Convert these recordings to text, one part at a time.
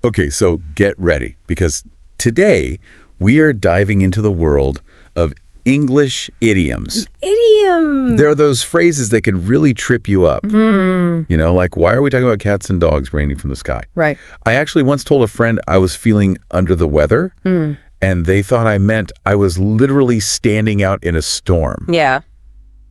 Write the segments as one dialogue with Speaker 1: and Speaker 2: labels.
Speaker 1: Okay, so get ready, because today we are diving into the world of English idioms.
Speaker 2: Idiom.
Speaker 1: There are those phrases that can really trip you up. Like, why are we talking about cats and dogs raining from the sky?
Speaker 2: Right.
Speaker 1: I actually once told a friend I was feeling under the weather, and they thought I meant I was literally standing out in a storm.
Speaker 2: Yeah.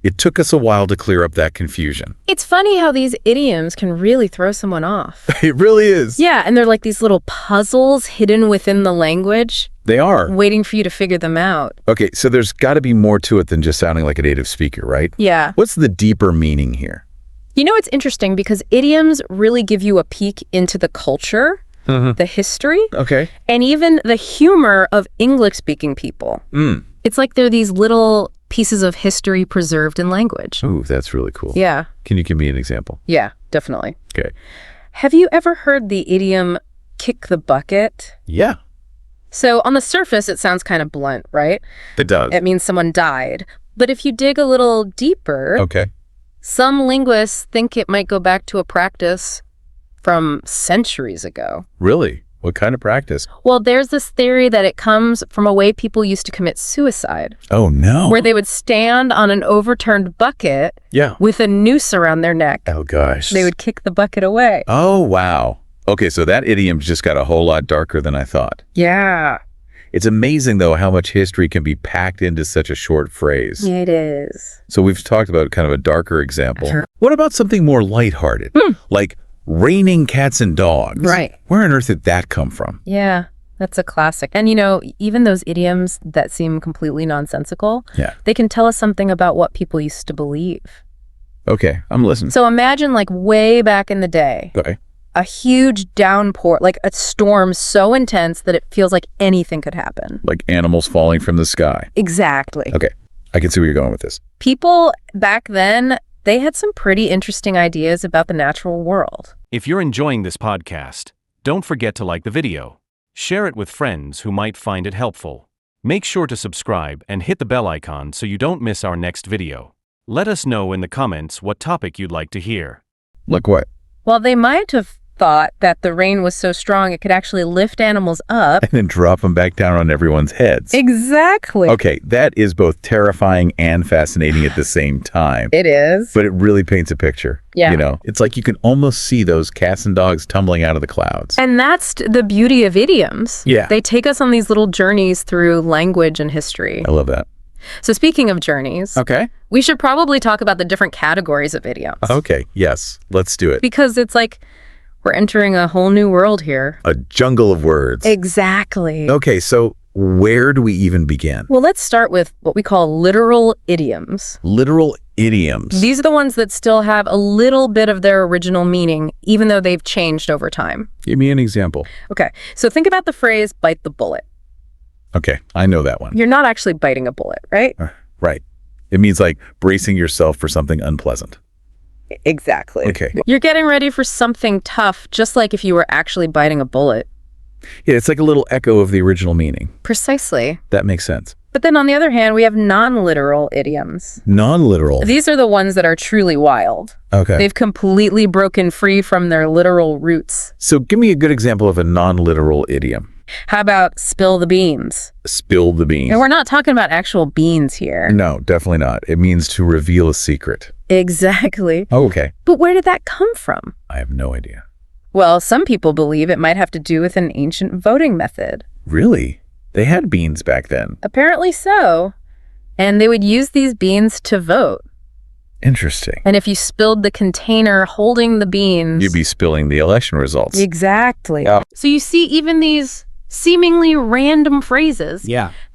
Speaker 1: It took us a while to clear up that confusion.
Speaker 2: It's funny how these idioms can really throw someone off.
Speaker 1: It really is.
Speaker 2: Yeah, and they're like these little puzzles hidden within the language,
Speaker 1: They are.
Speaker 2: waiting for you to figure them out.
Speaker 1: Okay, so there's got to be more to it than just sounding like a native speaker, right?
Speaker 2: Yeah.
Speaker 1: What's the deeper meaning here?
Speaker 2: You know, it's interesting because idioms really give you a peek into the culture, the history,
Speaker 1: Okay.
Speaker 2: and even the humor of English-speaking people. It's like they're these little pieces of history preserved in language.
Speaker 1: Ooh, that's really cool.
Speaker 2: Yeah.
Speaker 1: Can you give me an example?
Speaker 2: Yeah, definitely.
Speaker 1: Okay.
Speaker 2: Have you ever heard the idiom, kick the bucket?
Speaker 1: Yeah,
Speaker 2: So on the surface, it sounds kind of blunt, right?
Speaker 1: it does.
Speaker 2: It means someone died. But if you dig a little deeper,
Speaker 1: Okay.
Speaker 2: some linguists think it might go back to a practice from centuries ago.
Speaker 1: Really? What kind of practice?
Speaker 2: Well, there's this theory that it comes from a way people used to commit suicide,
Speaker 1: Oh, no.
Speaker 2: where they would stand on an overturned bucket
Speaker 1: Yeah.
Speaker 2: with a noose around their neck.
Speaker 1: Oh, gosh.
Speaker 2: They would kick the bucket away.
Speaker 1: Oh, wow. Okay, so that idiom just got a whole lot darker than I thought.
Speaker 2: Yeah.
Speaker 1: It's amazing, though, how much history can be packed into such a short phrase.
Speaker 2: It is.
Speaker 1: So we've talked about kind of a darker example.
Speaker 2: Sure.
Speaker 1: What about something more lighthearted? Like raining cats and dogs.
Speaker 2: Right.
Speaker 1: Where on earth did that come from?
Speaker 2: Yeah, that's a classic. And even those idioms that seem completely nonsensical,
Speaker 1: Yeah.
Speaker 2: they can tell us something about what people used to believe.
Speaker 1: Okay, I'm listening.
Speaker 2: So imagine like way back in the day,
Speaker 1: Okay.
Speaker 2: a huge downpour, like a storm so intense that it feels like anything could happen.
Speaker 1: Like animals falling from the sky.
Speaker 2: Exactly.
Speaker 1: Okay, I can see where you're going with this.
Speaker 2: People back then, they had some pretty interesting ideas about the natural world.
Speaker 3: If you're enjoying this podcast, don't forget to like the video. Share it with friends who might find it helpful. Make sure to subscribe and hit the bell icon so you don't miss our next video. Let us know in the comments what topic you'd like to hear.
Speaker 1: Like what?
Speaker 2: Well, they might have thought that the rain was so strong it could actually lift animals up.
Speaker 1: And then drop them back down on everyone's heads.
Speaker 2: Exactly.
Speaker 1: Okay, that is both terrifying and fascinating at the same time.
Speaker 2: It is.
Speaker 1: But it really paints a picture.
Speaker 2: Yeah.
Speaker 1: It's like you can almost see those cats and dogs tumbling out of the clouds.
Speaker 2: And that's the beauty of idioms.
Speaker 1: Yeah.
Speaker 2: They take us on these little journeys through language and history.
Speaker 1: I love that.
Speaker 2: So speaking of journeys,
Speaker 1: Okay.
Speaker 2: we should probably talk about the different categories of idioms.
Speaker 1: Okay, yes, let's do it.
Speaker 2: Because it's like we're entering a whole new world here.
Speaker 1: A jungle of words.
Speaker 2: Exactly.
Speaker 1: Okay, so where do we even begin?
Speaker 2: Well, let's start with what we call literal idioms.
Speaker 1: Literal idioms.
Speaker 2: These are the ones that still have a little bit of their original meaning, even though they've changed over time.
Speaker 1: Give me an example.
Speaker 2: Okay, so think about the phrase, bite the bullet.
Speaker 1: Okay, I know that one.
Speaker 2: You're not actually biting a bullet, right?
Speaker 1: Right. It means like bracing yourself for something unpleasant.
Speaker 2: Exactly.
Speaker 1: Okay.
Speaker 2: You're getting ready for something tough, just like if you were actually biting a bullet.
Speaker 1: Yeah, it's like a little echo of the original meaning.
Speaker 2: Precisely.
Speaker 1: That makes sense.
Speaker 2: But then on the other hand, we have non-literal idioms.
Speaker 1: Non-literal.
Speaker 2: These are the ones that are truly wild.
Speaker 1: Okay.
Speaker 2: They've completely broken free from their literal roots.
Speaker 1: So give me a good example of a non-literal idiom.
Speaker 2: How about spill the beans?
Speaker 1: Spill the beans.
Speaker 2: And we're not talking about actual beans here.
Speaker 1: No, definitely not. It means to reveal a secret.
Speaker 2: Exactly.
Speaker 1: Oh, okay.
Speaker 2: But where did that come from?
Speaker 1: I have no idea.
Speaker 2: Well, some people believe it might have to do with an ancient voting method.
Speaker 1: Really? They had beans back then.
Speaker 2: Apparently so. And they would use these beans to vote.
Speaker 1: Interesting.
Speaker 2: And if you spilled the container holding the beans...
Speaker 1: You'd be spilling the election results.
Speaker 2: Exactly.
Speaker 1: Yeah.
Speaker 2: So you see, even these seemingly random phrases,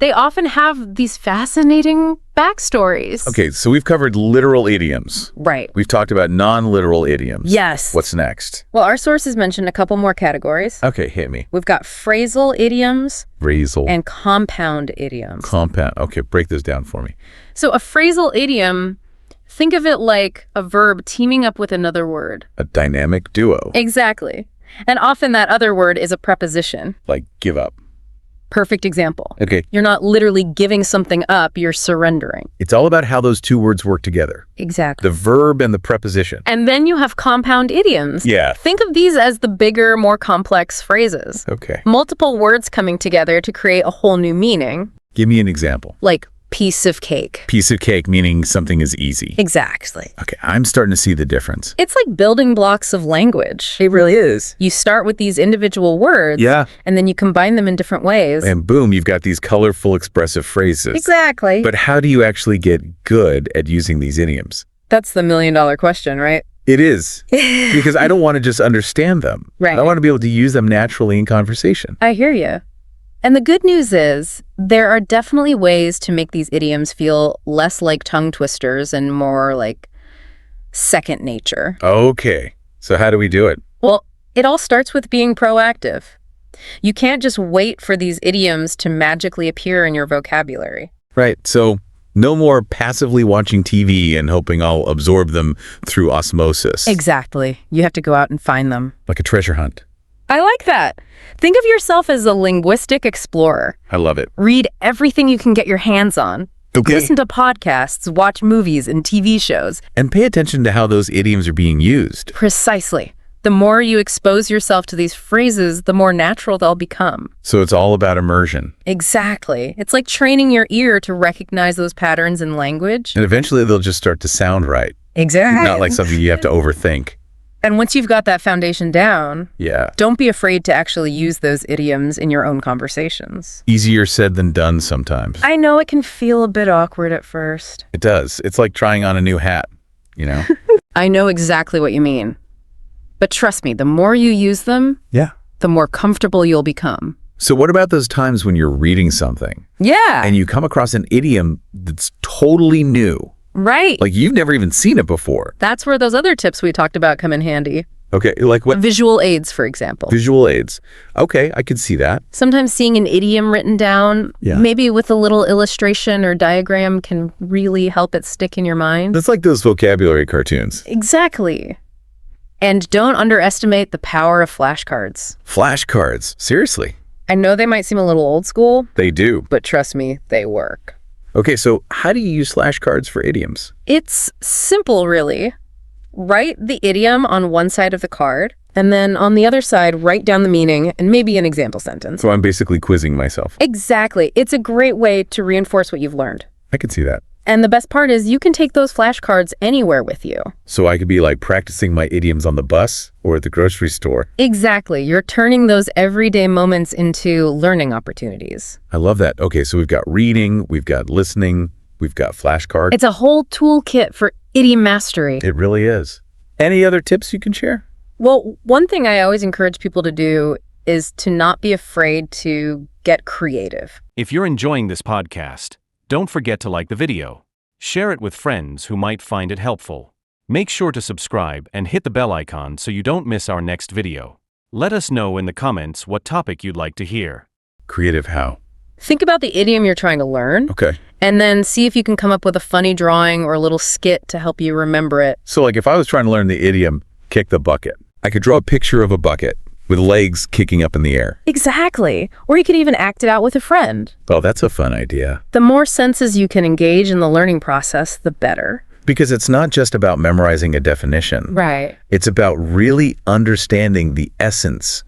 Speaker 2: they often have these fascinating backstories.
Speaker 1: Okay, so we've covered literal idioms.
Speaker 2: Right.
Speaker 1: We've talked about non-literal idioms.
Speaker 2: Yes.
Speaker 1: What's next?
Speaker 2: Well, our sources mentioned a couple more categories.
Speaker 1: Okay, hit me.
Speaker 2: We've got phrasal idioms
Speaker 1: Phrasal.
Speaker 2: and compound idioms.
Speaker 1: Compound. Okay, break this down for me.
Speaker 2: So a phrasal idiom, think of it like a verb teaming up with another word.
Speaker 1: A dynamic duo.
Speaker 2: Exactly. And often that other word is a preposition.
Speaker 1: Like give up.
Speaker 2: Perfect example.
Speaker 1: Okay.
Speaker 2: You're not literally giving something up, you're surrendering.
Speaker 1: It's all about how those two words work together.
Speaker 2: Exactly.
Speaker 1: The verb and the preposition.
Speaker 2: And then you have compound idioms.
Speaker 1: Yeah.
Speaker 2: Think of these as the bigger, more complex phrases.
Speaker 1: Okay.
Speaker 2: Multiple words coming together to create a whole new meaning.
Speaker 1: Give me an example.
Speaker 2: Like piece of cake.
Speaker 1: Piece of cake meaning something is easy.
Speaker 2: Exactly.
Speaker 1: Okay, I'm starting to see the difference.
Speaker 2: It's like building blocks of language.
Speaker 1: It really is.
Speaker 2: You start with these individual words,
Speaker 1: Yeah.
Speaker 2: and then you combine them in different ways.
Speaker 1: And boom, you've got these colorful, expressive phrases.
Speaker 2: Exactly.
Speaker 1: But how do you actually get good at using these idioms?
Speaker 2: That's the million-dollar question, right?
Speaker 1: It is. Because I don't want to just understand them.
Speaker 2: Right.
Speaker 1: I want to be able to use them naturally in conversation.
Speaker 2: I hear you. And the good news is, there are definitely ways to make these idioms feel less like tongue twisters and more like second nature.
Speaker 1: Okay. So how do we do it?
Speaker 2: Well, it all starts with being proactive. You can't just wait for these idioms to magically appear in your vocabulary.
Speaker 1: Right. So no more passively watching TV and hoping I'll absorb them through osmosis.
Speaker 2: Exactly. You have to go out and find them.
Speaker 1: Like a treasure hunt.
Speaker 2: I like that. Think of yourself as a linguistic explorer.
Speaker 1: I love it.
Speaker 2: Read everything you can get your hands on.
Speaker 1: Okay.
Speaker 2: Listen to podcasts, watch movies and TV shows.
Speaker 1: And pay attention to how those idioms are being used.
Speaker 2: Precisely. The more you expose yourself to these phrases, the more natural they'll become.
Speaker 1: So it's all about immersion.
Speaker 2: Exactly. It's like training your ear to recognize those patterns in language.
Speaker 1: And eventually they'll just start to sound right.
Speaker 2: Exactly.
Speaker 1: Not like something you have to overthink.
Speaker 2: And once you've got that foundation down,
Speaker 1: Yeah.
Speaker 2: don't be afraid to actually use those idioms in your own conversations.
Speaker 1: Easier said than done sometimes.
Speaker 2: I know it can feel a bit awkward at first.
Speaker 1: It does. It's like trying on a new hat, you know?
Speaker 2: I know exactly what you mean. But trust me, the more you use them,
Speaker 1: Yeah.
Speaker 2: the more comfortable you'll become.
Speaker 1: So what about those times when you're reading something
Speaker 2: Yeah.
Speaker 1: and you come across an idiom that's totally new?
Speaker 2: Right.
Speaker 1: Like you've never even seen it before.
Speaker 2: That's where those other tips we talked about come in handy.
Speaker 1: Okay, like what?
Speaker 2: Visual aids, for example.
Speaker 1: Visual aids. Okay, I can see that.
Speaker 2: Sometimes seeing an idiom written down,
Speaker 1: Yeah.
Speaker 2: maybe with a little illustration or diagram, can really help it stick in your mind.
Speaker 1: That's like those vocabulary cartoons.
Speaker 2: Exactly. And don't underestimate the power of flashcards.
Speaker 1: Flashcards. Seriously.
Speaker 2: I know they might seem a little old school,
Speaker 1: They do.
Speaker 2: but trust me, they work.
Speaker 1: Okay, so how do you use flashcards for idioms?
Speaker 2: It's simple, really. Write the idiom on one side of the card, and then on the other side, write down the meaning and maybe an example sentence.
Speaker 1: So I'm basically quizzing myself.
Speaker 2: Exactly. It's a great way to reinforce what you've learned.
Speaker 1: I can see that.
Speaker 2: And the best part is you can take those flashcards anywhere with you.
Speaker 1: So I could be like practicing my idioms on the bus or at the grocery store.
Speaker 2: Exactly. You're turning those everyday moments into learning opportunities.
Speaker 1: I love that. Okay, so we've got reading, we've got listening, we've got flashcards.
Speaker 2: It's a whole toolkit for idiom mastery.
Speaker 1: It really is. Any other tips you can share?
Speaker 2: Well, one thing I always encourage people to do is to not be afraid to get creative.
Speaker 3: If you're enjoying this podcast, don't forget to like the video. Share it with friends who might find it helpful. Make sure to subscribe and hit the bell icon so you don't miss our next video. Let us know in the comments what topic you'd like to hear.
Speaker 1: Creative how?
Speaker 2: Think about the idiom you're trying to learn,
Speaker 1: Okay.
Speaker 2: and then see if you can come up with a funny drawing or a little skit to help you remember it.
Speaker 1: So like if I was trying to learn the idiom, kick the bucket, I could draw a picture of a bucket with legs kicking up in the air.
Speaker 2: Exactly. Or you could even act it out with a friend.
Speaker 1: Oh, that's a fun idea.
Speaker 2: The more senses you can engage in the learning process, the better.
Speaker 1: Because it's not just about memorizing a definition.
Speaker 2: Right.
Speaker 1: It's about really understanding the essence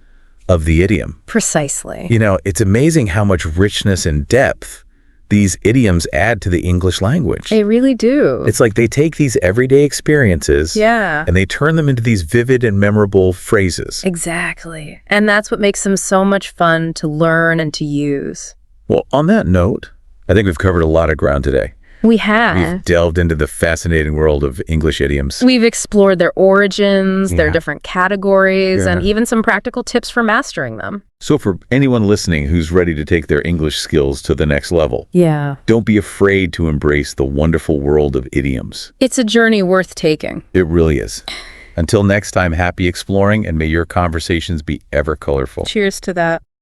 Speaker 1: of the idiom.
Speaker 2: Precisely.
Speaker 1: You know, it's amazing how much richness and depth these idioms add to the English language.
Speaker 2: They really do.
Speaker 1: It's like they take these everyday experiences
Speaker 2: Yeah.
Speaker 1: and they turn them into these vivid and memorable phrases.
Speaker 2: Exactly. And that's what makes them so much fun to learn and to use.
Speaker 1: Well, on that note, I think we've covered a lot of ground today.
Speaker 2: We have.
Speaker 1: We've delved into the fascinating world of English idioms.
Speaker 2: We've explored their origins, their
Speaker 1: Yeah.
Speaker 2: different categories, and
Speaker 1: Yeah.
Speaker 2: even some practical tips for mastering them.
Speaker 1: So for anyone listening who's ready to take their English skills to the next level,
Speaker 2: Yeah.
Speaker 1: don't be afraid to embrace the wonderful world of idioms.
Speaker 2: It's a journey worth taking.
Speaker 1: It really is. Until next time, happy exploring, and may your conversations be ever colorful.
Speaker 2: Cheers to that.